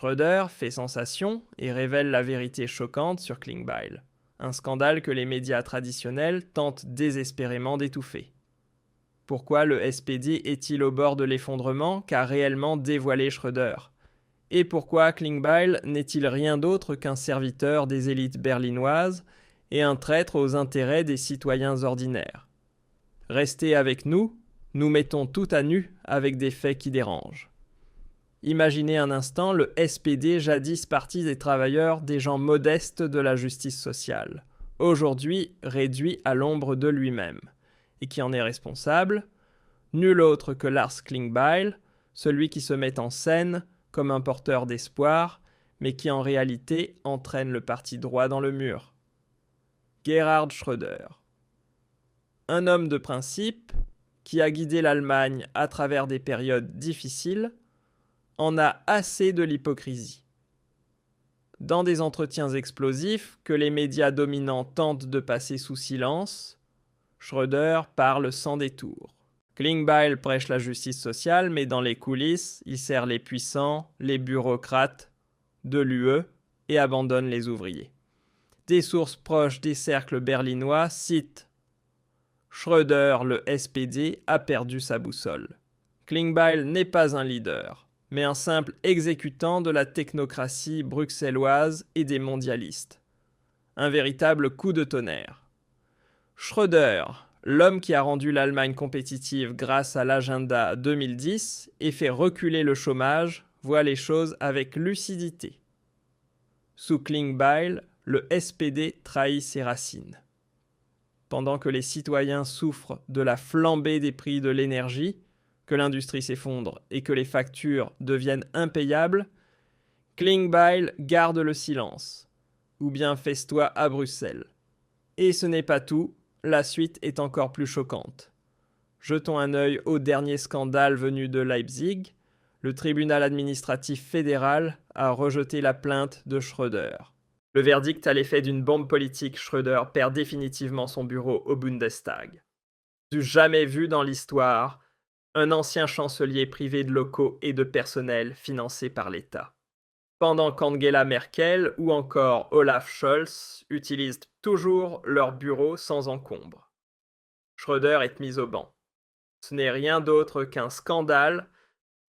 Schröder fait sensation et révèle la vérité choquante sur Klingbeil, un scandale que les médias traditionnels tentent désespérément d'étouffer. Pourquoi le SPD est-il au bord de l'effondrement qu'a réellement dévoilé Schröder? Et pourquoi Klingbeil n'est-il rien d'autre qu'un serviteur des élites berlinoises et un traître aux intérêts des citoyens ordinaires? Restez avec nous, nous mettons tout à nu avec des faits qui dérangent. Imaginez un instant le SPD, jadis parti des travailleurs, des gens modestes de la justice sociale, aujourd'hui réduit à l'ombre de lui-même. Et qui en est responsable? Nul autre que Lars Klingbeil, celui qui se met en scène comme un porteur d'espoir, mais qui en réalité entraîne le parti droit dans le mur. Gerhard Schröder. Un homme de principe qui a guidé l'Allemagne à travers des périodes difficiles, en a assez de l'hypocrisie. Dans des entretiens explosifs que les médias dominants tentent de passer sous silence, Schröder parle sans détour. Klingbeil prêche la justice sociale, mais dans les coulisses, il sert les puissants, les bureaucrates de l'UE et abandonne les ouvriers. Des sources proches des cercles berlinois citent Schröder, le SPD, a perdu sa boussole. Klingbeil n'est pas un leader, mais un simple exécutant de la technocratie bruxelloise et des mondialistes. Un véritable coup de tonnerre. Schröder, l'homme qui a rendu l'Allemagne compétitive grâce à l'agenda 2010 et fait reculer le chômage, voit les choses avec lucidité. Sous Klingbeil, le SPD trahit ses racines. Pendant que les citoyens souffrent de la flambée des prix de l'énergie, que l'industrie s'effondre et que les factures deviennent impayables, Klingbeil garde le silence, ou bien festoie à Bruxelles. Et ce n'est pas tout, la suite est encore plus choquante. Jetons un œil au dernier scandale venu de Leipzig. Le tribunal administratif fédéral a rejeté la plainte de Schröder. Le verdict à l'effet d'une bombe politique, Schröder perd définitivement son bureau au Bundestag. Du jamais vu dans l'histoire, un ancien chancelier privé de locaux et de personnel financé par l'État. Pendant qu'Angela Merkel ou encore Olaf Scholz utilisent toujours leur bureau sans encombre. Schröder est mis au banc. Ce n'est rien d'autre qu'un scandale,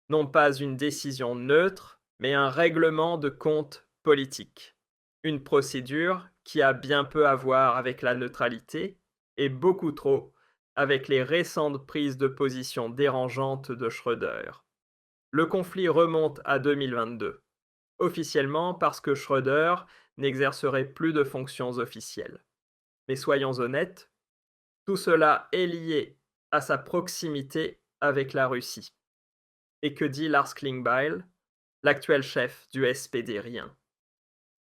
non pas une décision neutre, mais un règlement de compte politique. Une procédure qui a bien peu à voir avec la neutralité et beaucoup trop avec les récentes prises de position dérangeantes de Schröder. Le conflit remonte à 2022, officiellement parce que Schröder n'exercerait plus de fonctions officielles. Mais soyons honnêtes, tout cela est lié à sa proximité avec la Russie. Et que dit Lars Klingbeil, l'actuel chef du SPD? Rien.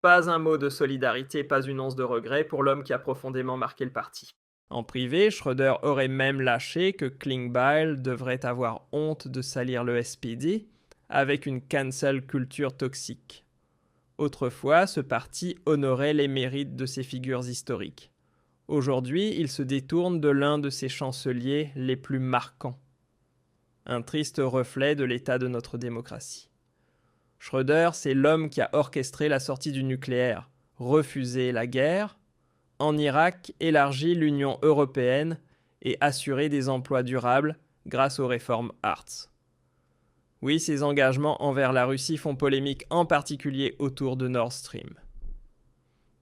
Pas un mot de solidarité, pas une once de regret pour l'homme qui a profondément marqué le parti. En privé, Schröder aurait même lâché que Klingbeil devrait avoir honte de salir le SPD avec une cancel culture toxique. Autrefois, ce parti honorait les mérites de ses figures historiques. Aujourd'hui, il se détourne de l'un de ses chanceliers les plus marquants. Un triste reflet de l'état de notre démocratie. Schröder, c'est l'homme qui a orchestré la sortie du nucléaire, refusé la guerre, en Irak, élargi l'Union européenne et assuré des emplois durables grâce aux réformes Hartz. Oui, ses engagements envers la Russie font polémique, en particulier autour de Nord Stream.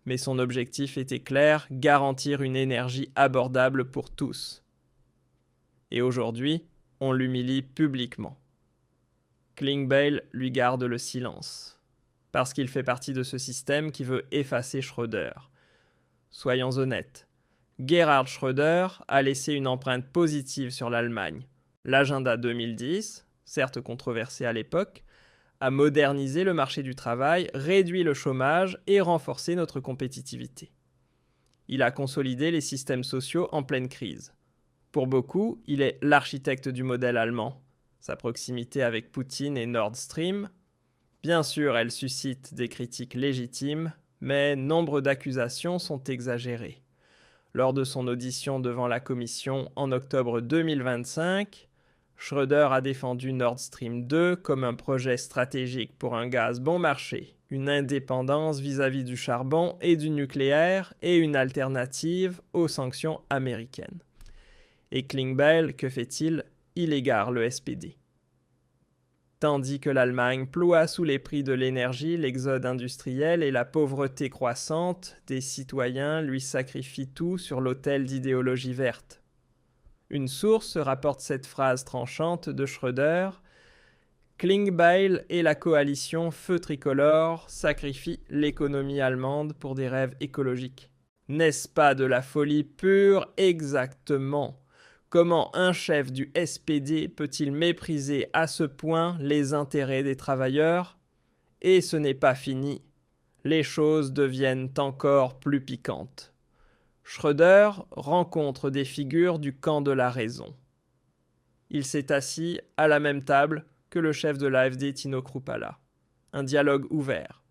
Mais son objectif était clair, garantir une énergie abordable pour tous. Et aujourd'hui, on l'humilie publiquement. Klingbeil lui garde le silence, parce qu'il fait partie de ce système qui veut effacer Schröder. Soyons honnêtes, Gerhard Schröder a laissé une empreinte positive sur l'Allemagne. L'agenda 2010, certes controversé à l'époque, a modernisé le marché du travail, réduit le chômage et renforcé notre compétitivité. Il a consolidé les systèmes sociaux en pleine crise. Pour beaucoup, il est l'architecte du modèle allemand. Sa proximité avec Poutine et Nord Stream, bien sûr, elle suscite des critiques légitimes, mais nombre d'accusations sont exagérées. Lors de son audition devant la commission en octobre 2025, Schröder a défendu Nord Stream 2 comme un projet stratégique pour un gaz bon marché, une indépendance vis-à-vis du charbon et du nucléaire et une alternative aux sanctions américaines. Et Klingbeil, que fait-il? Il égare le SPD. Tandis que l'Allemagne ploie sous les prix de l'énergie, l'exode industriel et la pauvreté croissante, des citoyens lui sacrifient tout sur l'autel d'idéologie verte. Une source rapporte cette phrase tranchante de Schröder: Klingbeil et la coalition Feu tricolore sacrifient l'économie allemande pour des rêves écologiques. N'est-ce pas de la folie pure? Exactement. Comment un chef du SPD peut-il mépriser à ce point les intérêts des travailleurs? Et ce n'est pas fini. Les choses deviennent encore plus piquantes. Schröder rencontre des figures du camp de la raison. Il s'est assis à la même table que le chef de l'AfD Tino Kruppala. Un dialogue ouvert.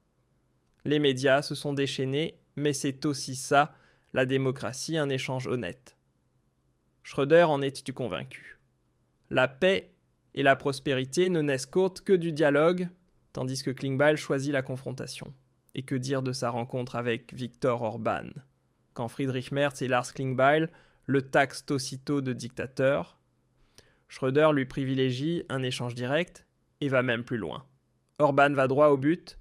Les médias se sont déchaînés, mais c'est aussi ça, la démocratie, un échange honnête. Schröder en est convaincu. La paix et la prospérité ne naissent qu'autre que du dialogue, tandis que Klingbeil choisit la confrontation. Et que dire de sa rencontre avec Viktor Orban? Quand Friedrich Merz et Lars Klingbeil le taxent aussitôt de dictateur, Schröder lui privilégie un échange direct et va même plus loin. Orban va droit au but.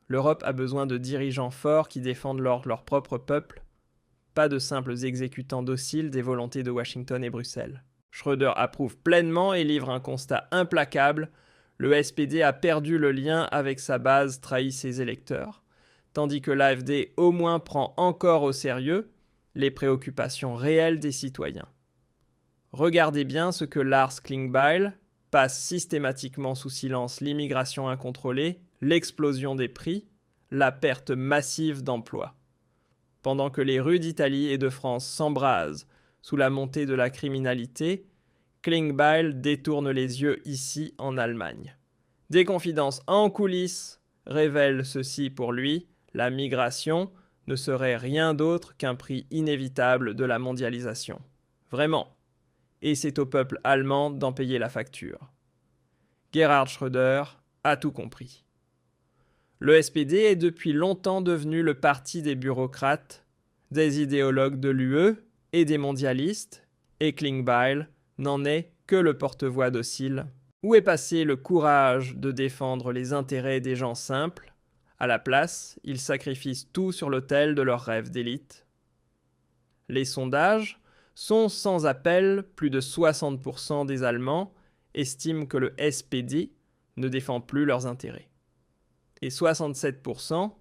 L'Europe a besoin de dirigeants forts qui défendent leur propre peuple, pas de simples exécutants dociles des volontés de Washington et Bruxelles. Schröder approuve pleinement et livre un constat implacable: le SPD a perdu le lien avec sa base, trahi ses électeurs, tandis que l'AfD au moins prend encore au sérieux les préoccupations réelles des citoyens. Regardez bien ce que Lars Klingbeil passe systématiquement sous silence: l'immigration incontrôlée, l'explosion des prix, la perte massive d'emplois. Pendant que les rues d'Italie et de France s'embrasent sous la montée de la criminalité, Klingbeil détourne les yeux ici en Allemagne. Des confidences en coulisses révèlent ceci pour lui: la migration ne serait rien d'autre qu'un prix inévitable de la mondialisation. Vraiment. Et c'est au peuple allemand d'en payer la facture. Gerhard Schröder a tout compris. Le SPD est depuis longtemps devenu le parti des bureaucrates, des idéologues de l'UE et des mondialistes, et Klingbeil n'en est que le porte-voix docile. Où est passé le courage de défendre les intérêts des gens simples? À la place, ils sacrifient tout sur l'autel de leurs rêves d'élite. Les sondages sont sans appel: plus de 60% des Allemands estiment que le SPD ne défend plus leurs intérêts. Et 67%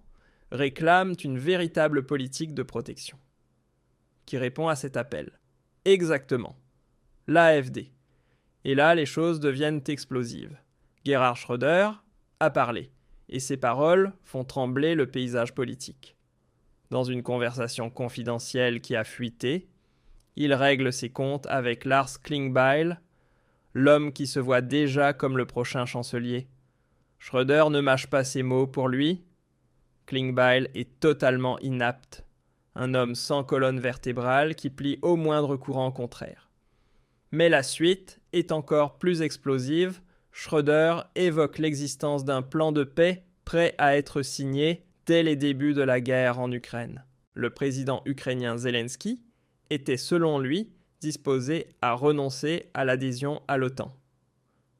réclament une véritable politique de protection. Qui répond à cet appel? Exactement, l'AfD. Et là, les choses deviennent explosives. Gerhard Schröder a parlé, et ses paroles font trembler le paysage politique. Dans une conversation confidentielle qui a fuité, il règle ses comptes avec Lars Klingbeil, l'homme qui se voit déjà comme le prochain chancelier. Schröder ne mâche pas ses mots pour lui. Klingbeil est totalement inapte, un homme sans colonne vertébrale qui plie au moindre courant contraire. Mais la suite est encore plus explosive. Schröder évoque l'existence d'un plan de paix prêt à être signé dès les débuts de la guerre en Ukraine. Le président ukrainien Zelensky était selon lui disposé à renoncer à l'adhésion à l'OTAN.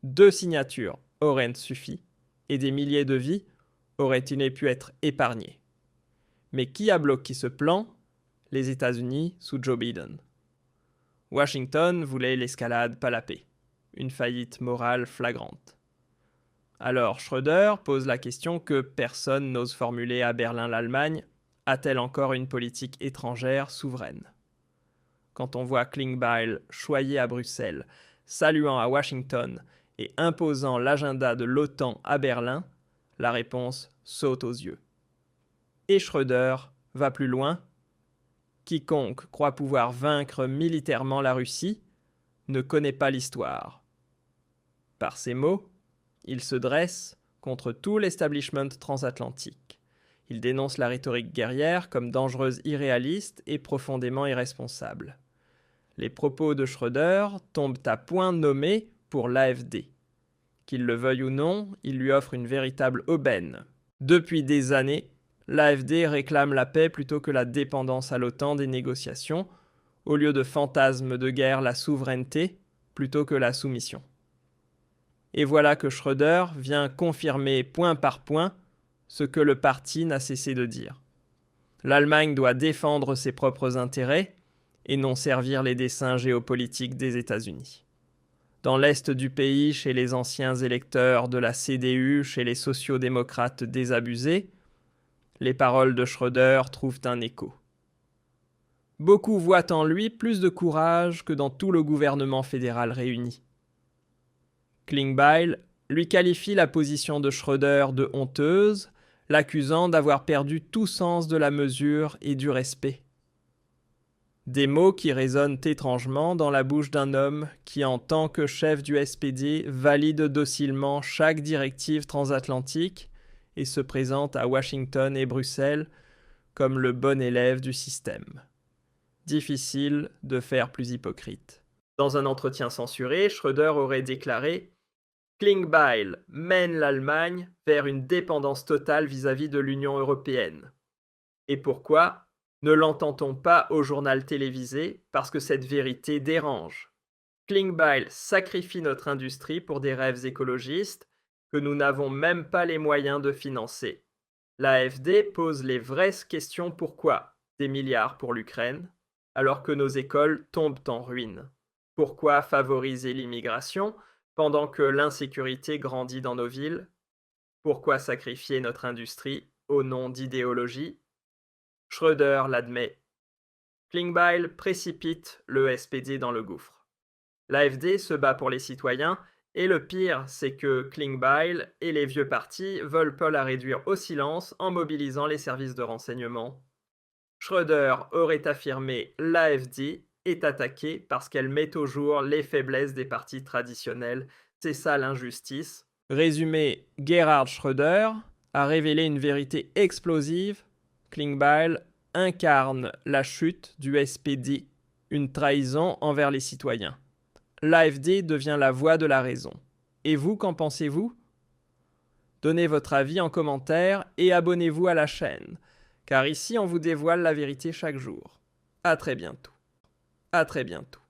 2 signatures auraient suffi et des milliers de vies auraient-ils pu être épargnées. Mais qui a bloqué ce plan? Les États-Unis sous Joe Biden. Washington voulait l'escalade, pas la paix. Une faillite morale flagrante. Alors Schröder pose la question que personne n'ose formuler à Berlin: l'Allemagne a-t-elle encore une politique étrangère souveraine? Quand on voit Klingbeil choyer à Bruxelles, saluant à Washington et imposant l'agenda de l'OTAN à Berlin, la réponse saute aux yeux. Et Schröder va plus loin. Quiconque croit pouvoir vaincre militairement la Russie ne connaît pas l'histoire. Par ces mots, il se dresse contre tout l'establishment transatlantique. Il dénonce la rhétorique guerrière comme dangereuse, irréaliste et profondément irresponsable. Les propos de Schröder tombent à point nommé pour l'AfD. Qu'il le veuille ou non, il lui offre une véritable aubaine. Depuis des années, l'AfD réclame la paix plutôt que la dépendance à l'OTAN des négociations, au lieu de fantasmes de guerre la souveraineté plutôt que la soumission. Et voilà que Schröder vient confirmer point par point ce que le parti n'a cessé de dire. L'Allemagne doit défendre ses propres intérêts et non servir les desseins géopolitiques des États-Unis. Dans l'est du pays, chez les anciens électeurs de la CDU, chez les sociaux-démocrates désabusés, les paroles de Schröder trouvent un écho. Beaucoup voient en lui plus de courage que dans tout le gouvernement fédéral réuni. Klingbeil lui qualifie la position de Schröder de honteuse, l'accusant d'avoir perdu tout sens de la mesure et du respect. Des mots qui résonnent étrangement dans la bouche d'un homme qui, en tant que chef du SPD, valide docilement chaque directive transatlantique et se présente à Washington et Bruxelles comme le bon élève du système. Difficile de faire plus hypocrite. Dans un entretien censuré, Schröder aurait déclaré « Klingbeil mène l'Allemagne vers une dépendance totale vis-à-vis de l'Union européenne. Et pourquoi ? Ne l'entend-on pas au journal télévisé parce que cette vérité dérange. Klingbeil sacrifie notre industrie pour des rêves écologistes que nous n'avons même pas les moyens de financer. L'AfD pose les vraies questions pourquoi des milliards pour l'Ukraine alors que nos écoles tombent en ruine. Pourquoi favoriser l'immigration pendant que l'insécurité grandit dans nos villes? Pourquoi sacrifier notre industrie au nom d'idéologie? Schröder l'admet. Klingbeil précipite le SPD dans le gouffre. L'AfD se bat pour les citoyens et le pire, c'est que Klingbeil et les vieux partis veulent pas la réduire au silence en mobilisant les services de renseignement. Schröder aurait affirmé l'AfD est attaquée parce qu'elle met au jour les faiblesses des partis traditionnels. C'est ça l'injustice. Résumé, Gerhard Schröder a révélé une vérité explosive. Klingbeil incarne la chute du SPD, une trahison envers les citoyens. L'AfD devient la voix de la raison. Et vous, qu'en pensez-vous ? Donnez votre avis en commentaire et abonnez-vous à la chaîne, car ici on vous dévoile la vérité chaque jour. À très bientôt. À très bientôt.